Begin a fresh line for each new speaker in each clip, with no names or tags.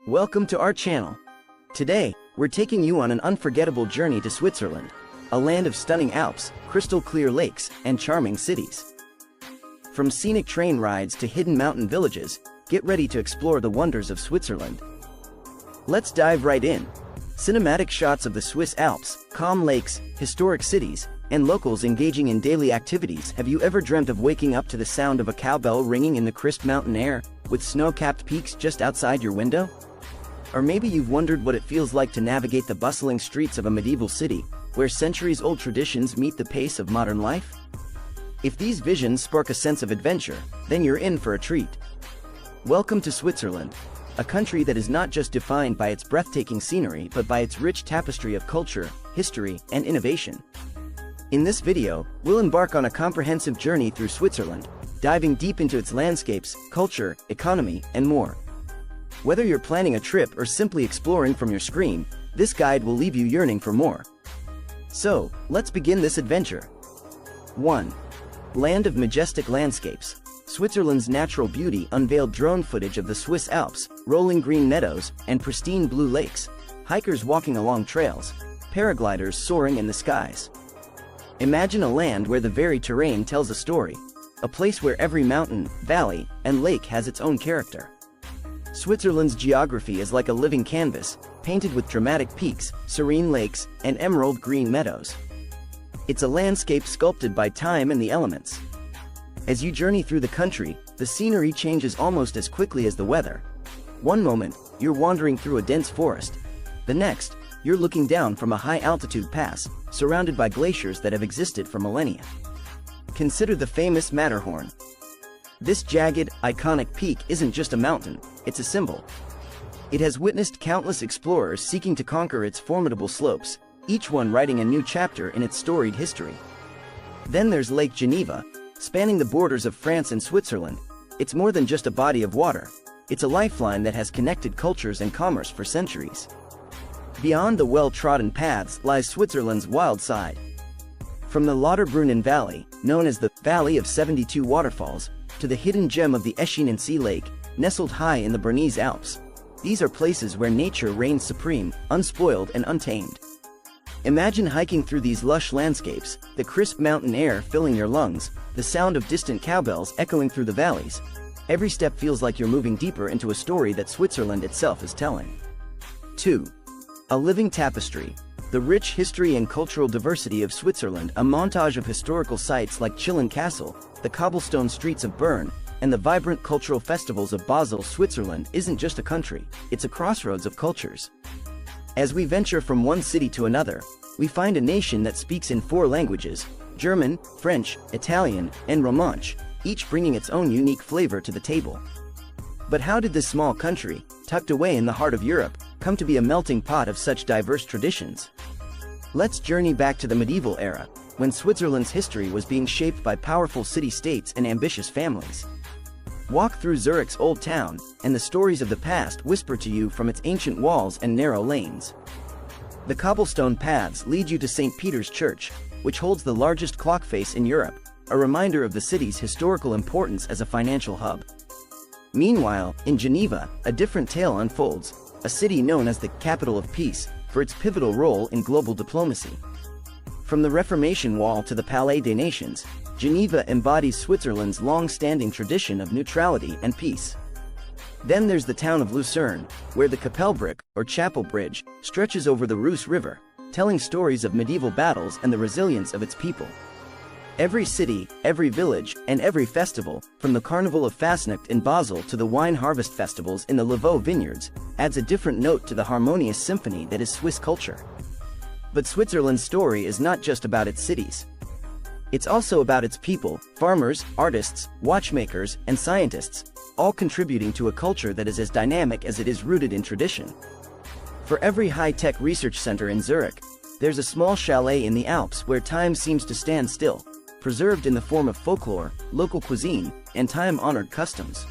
Welcome to our channel. Today, we're taking you on an unforgettable journey to Switzerland, a land of stunning Alps, crystal clear lakes, and charming cities. From scenic train rides to hidden mountain villages, get ready to explore the wonders of Switzerland. Let's dive right in. Cinematic shots of the Swiss Alps, calm lakes, historic cities, and locals engaging in daily activities. Have you ever dreamt of waking up to the sound of a cowbell ringing in the crisp mountain air, with snow-capped peaks just outside your window? Or maybe you've wondered what it feels like to navigate the bustling streets of a medieval city, where centuries-old traditions meet the pace of modern life? If these visions spark a sense of adventure, then you're in for a treat. Welcome to Switzerland, a country that is not just defined by its breathtaking scenery but by its rich tapestry of culture, history, and innovation. In this video, we'll embark on a comprehensive journey through Switzerland, diving deep into its landscapes, culture, economy, and more. Whether you're planning a trip or simply exploring from your screen, this guide will leave you yearning for more. So, let's begin this adventure. 1. Land of majestic landscapes. Switzerland's natural beauty unveiled drone footage of the Swiss Alps, rolling green meadows, and pristine blue lakes, hikers walking along trails, paragliders soaring in the skies. Imagine a land where the very terrain tells a story, a place where every mountain, valley, and lake has its own character. Switzerland's geography is like a living canvas, painted with dramatic peaks, serene lakes, and emerald green meadows. It's a landscape sculpted by time and the elements. As you journey through the country, the scenery changes almost as quickly as the weather. One moment, you're wandering through a dense forest. The next, you're looking down from a high-altitude pass, surrounded by glaciers that have existed for millennia. Consider the famous Matterhorn. This jagged, iconic peak isn't just a mountain, it's a symbol. It has witnessed countless explorers seeking to conquer its formidable slopes, each one writing a new chapter in its storied history. Then there's Lake Geneva, spanning the borders of France and Switzerland. It's more than just a body of water, it's a lifeline that has connected cultures and commerce for centuries. Beyond the well-trodden paths lies Switzerland's wild side. From the Lauterbrunnen Valley, known as the Valley of 72 Waterfalls, to the hidden gem of the Eschinen Lake, nestled high in the Bernese Alps. These are places where nature reigns supreme, unspoiled and untamed. Imagine hiking through these lush landscapes, the crisp mountain air filling your lungs, the sound of distant cowbells echoing through the valleys. Every step feels like you're moving deeper into a story that Switzerland itself is telling. 2. A living tapestry. The rich history and cultural diversity of Switzerland, a montage of historical sites like Chillon Castle, the cobblestone streets of Bern, and the vibrant cultural festivals of Basel. Switzerland isn't just a country, it's a crossroads of cultures. As we venture from one city to another, we find a nation that speaks in 4 languages: German, French, Italian, and Romansh, each bringing its own unique flavor to the table. But how did this small country, tucked away in the heart of Europe, come to be a melting pot of such diverse traditions? Let's journey back to the medieval era, when Switzerland's history was being shaped by powerful city-states and ambitious families. Walk through Zurich's old town, and the stories of the past whisper to you from its ancient walls and narrow lanes. The cobblestone paths lead you to St. Peter's Church, which holds the largest clock face in Europe, a reminder of the city's historical importance as a financial hub. Meanwhile, in Geneva, a different tale unfolds, a city known as the capital of peace, for its pivotal role in global diplomacy. From the Reformation Wall to the Palais des Nations, Geneva embodies Switzerland's long-standing tradition of neutrality and peace. Then there's the town of Lucerne, where the Kapellbrücke, or Chapel Bridge, stretches over the Reuss River, telling stories of medieval battles and the resilience of its people. Every city, every village, and every festival, from the Carnival of Fasnacht in Basel to the wine harvest festivals in the Lavaux vineyards, adds a different note to the harmonious symphony that is Swiss culture. But Switzerland's story is not just about its cities. It's also about its people, farmers, artists, watchmakers, and scientists, all contributing to a culture that is as dynamic as it is rooted in tradition. For every high-tech research center in Zurich, there's a small chalet in the Alps where time seems to stand still, preserved in the form of folklore, local cuisine, and time-honored customs.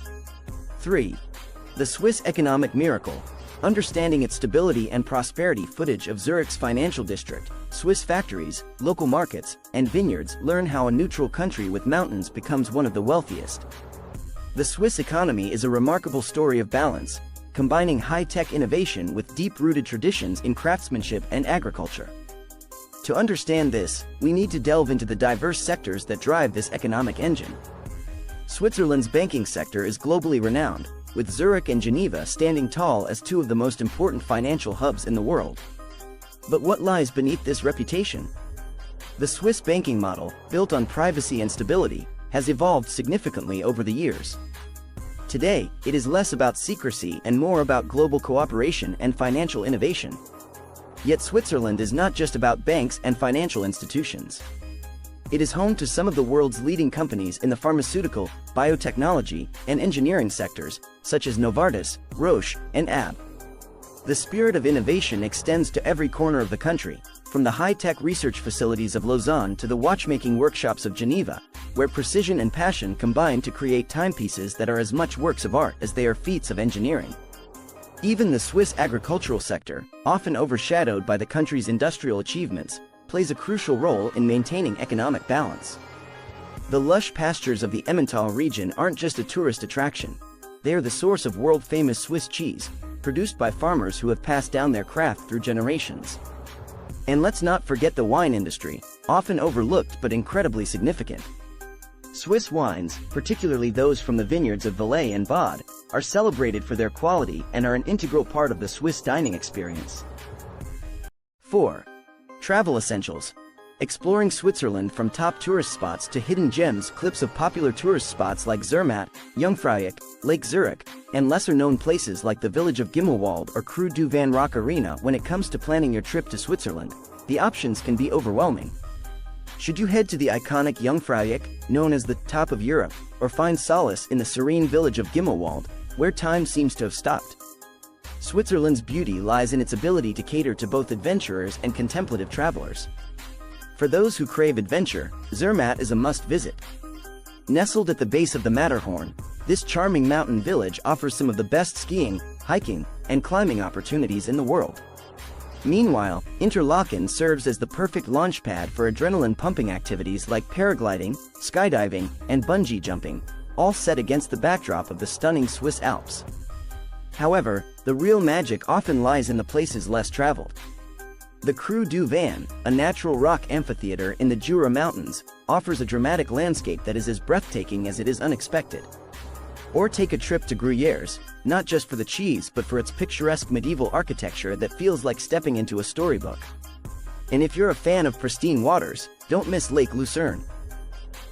3. The Swiss economic miracle. Understanding its stability and prosperity. Footage of Zurich's financial district, Swiss factories, local markets, and vineyards. Learn how a neutral country with mountains becomes one of the wealthiest. The Swiss economy is a remarkable story of balance, combining high-tech innovation with deep-rooted traditions in craftsmanship and agriculture. To understand this, we need to delve into the diverse sectors that drive this economic engine. Switzerland's banking sector is globally renowned, with Zurich and Geneva standing tall as two of the most important financial hubs in the world. But what lies beneath this reputation? The Swiss banking model, built on privacy and stability, has evolved significantly over the years. Today, it is less about secrecy and more about global cooperation and financial innovation. Yet Switzerland is not just about banks and financial institutions. It is home to some of the world's leading companies in the pharmaceutical, biotechnology, and engineering sectors, such as Novartis, Roche, and AB. The spirit of innovation extends to every corner of the country, from the high-tech research facilities of Lausanne to the watchmaking workshops of Geneva, where precision and passion combine to create timepieces that are as much works of art as they are feats of engineering. Even the Swiss agricultural sector, often overshadowed by the country's industrial achievements, plays a crucial role in maintaining economic balance. The lush pastures of the Emmental region aren't just a tourist attraction. They are the source of world-famous Swiss cheese, produced by farmers who have passed down their craft through generations. And let's not forget the wine industry, often overlooked but incredibly significant. Swiss wines, particularly those from the vineyards of Valais and Bade, are celebrated for their quality and are an integral part of the Swiss dining experience. 4. Travel essentials. Exploring Switzerland from top tourist spots to hidden gems, clips of popular tourist spots like Zermatt, Jungfraujoch, Lake Zurich, and lesser-known places like the village of Gimmelwald or Creux du Van Rock Arena. When it comes to planning your trip to Switzerland, the options can be overwhelming. Should you head to the iconic Jungfraujoch, known as the top of Europe, or find solace in the serene village of Gimmelwald, where time seems to have stopped? Switzerland's beauty lies in its ability to cater to both adventurers and contemplative travelers. For those who crave adventure, Zermatt is a must-visit. Nestled at the base of the Matterhorn, this charming mountain village offers some of the best skiing, hiking, and climbing opportunities in the world. Meanwhile, Interlaken serves as the perfect launchpad for adrenaline-pumping activities like paragliding, skydiving, and bungee jumping, all set against the backdrop of the stunning Swiss Alps. However, the real magic often lies in the places less traveled. The Creux du Van, a natural rock amphitheater in the Jura Mountains, offers a dramatic landscape that is as breathtaking as it is unexpected. Or take a trip to Gruyères, not just for the cheese but for its picturesque medieval architecture that feels like stepping into a storybook. And if you're a fan of pristine waters, don't miss Lake Lucerne.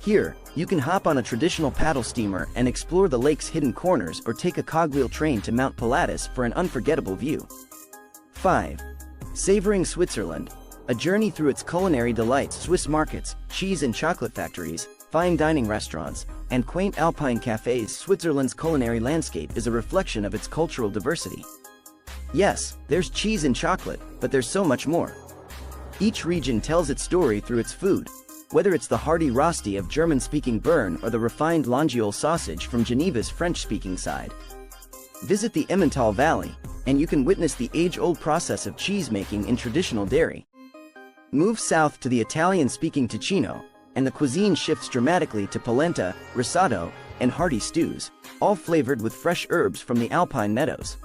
Here, you can hop on a traditional paddle steamer and explore the lake's hidden corners or take a cogwheel train to Mount Pilatus for an unforgettable view. 5. Savoring Switzerland. A journey through its culinary delights, Swiss markets, cheese and chocolate factories, fine dining restaurants, and quaint alpine cafes. Switzerland's culinary landscape is a reflection of its cultural diversity. Yes, there's cheese and chocolate, but there's so much more. Each region tells its story through its food, whether it's the hearty rosti of German-speaking Bern or the refined longueuil sausage from Geneva's French-speaking side. Visit the Emmental Valley, and you can witness the age-old process of cheese-making in traditional dairy. Move south to the Italian-speaking Ticino, and the cuisine shifts dramatically to polenta, risotto, and hearty stews, all flavored with fresh herbs from the alpine meadows.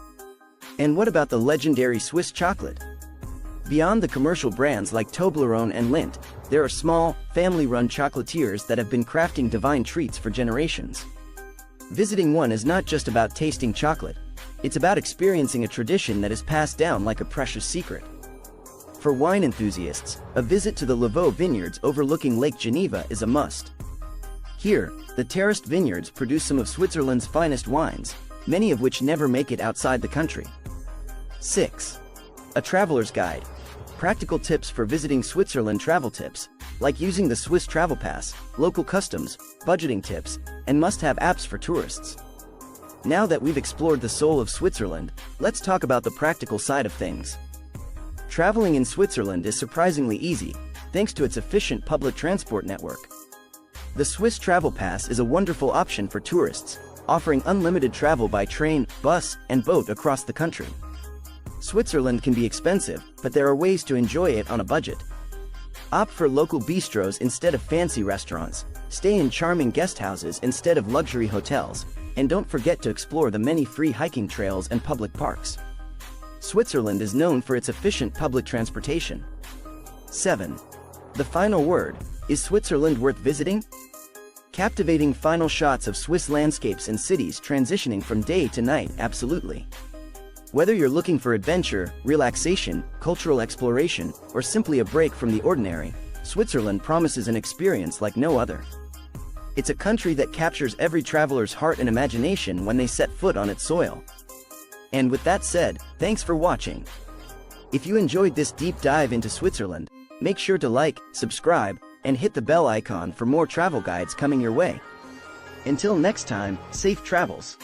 And what about the legendary Swiss chocolate? Beyond the commercial brands like Toblerone and Lindt, there are small, family-run chocolatiers that have been crafting divine treats for generations. Visiting one is not just about tasting chocolate, it's about experiencing a tradition that is passed down like a precious secret. For wine enthusiasts, a visit to the Lavaux vineyards overlooking Lake Geneva is a must. Here, the terraced vineyards produce some of Switzerland's finest wines, many of which never make it outside the country. 6. A traveler's guide. Practical tips for visiting Switzerland. Travel tips, like using the Swiss travel pass, local customs, budgeting tips, and must-have apps for tourists. Now that we've explored the soul of Switzerland, let's talk about the practical side of things. Traveling in Switzerland is surprisingly easy, thanks to its efficient public transport network. The Swiss Travel Pass is a wonderful option for tourists, offering unlimited travel by train, bus, and boat across the country. Switzerland can be expensive, but there are ways to enjoy it on a budget. Opt for local bistros instead of fancy restaurants, stay in charming guest houses instead of luxury hotels, And don't forget to explore the many free hiking trails and public parks. Switzerland is known for its efficient public transportation. 7. The final word, is Switzerland worth visiting? Captivating final shots of Swiss landscapes and cities transitioning from day to night, absolutely. Whether you're looking for adventure, relaxation, cultural exploration, or simply a break from the ordinary, Switzerland promises an experience like no other. It's a country that captures every traveler's heart and imagination when they set foot on its soil. And with that said, thanks for watching. If you enjoyed this deep dive into Switzerland, make sure to like, subscribe, and hit the bell icon for more travel guides coming your way. Until next time, safe travels.